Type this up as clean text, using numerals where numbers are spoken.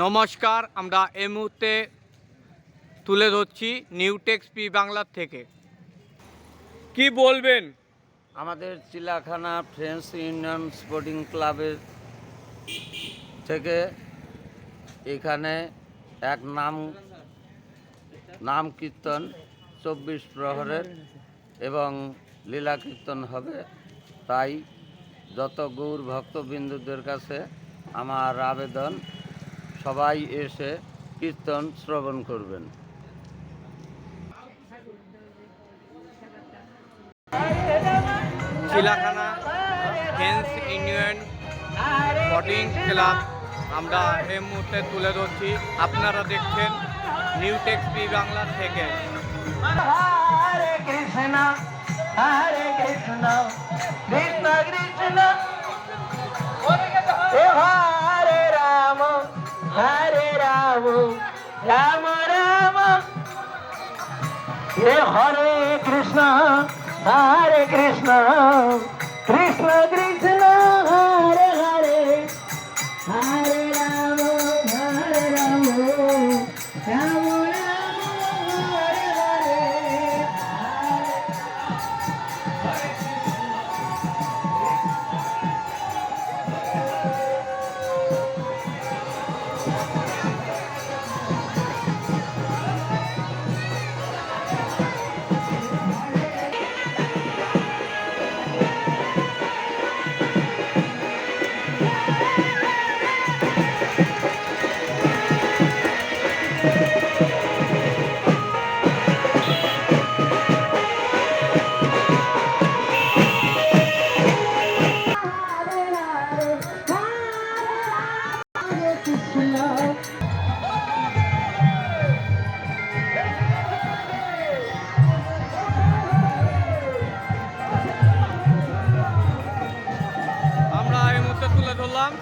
নমস্কার, আমরা এই মুহূর্তে তুলে ধরছি নিউটেক্স পি বাংলার থেকে। কি বলবেন? আমাদের চিলাখানা ফ্রেন্ডস ইউনিয়ন স্পোর্টিং ক্লাবের থেকে এখানে এক নাম কীর্তন 24 প্রহরের এবং লীলা কীর্তন হবে। তাই যত গৌর ভক্তবিন্দুদের কাছে আমার আবেদন, সবাই এসে কীর্তন শ্রবণ করবেন। Chilakhana friends union sporting club আমরা এই মুহূর্তে তুলে ধরছি। আপনারা দেখছেন নিউটেক্স পি বাংলার থেকে। হরে কৃষ্ণ হরে কৃষ্ণ কৃষ্ণ কৃষ্ণ হরে রাম রাম রাম হরে কৃষ্ণ কৃষ্ণ কৃষ্ণ হরে হরে হরে রাম রাম রাম হরে হরে। আমরা এই মুহূর্তে তুলে ধরলাম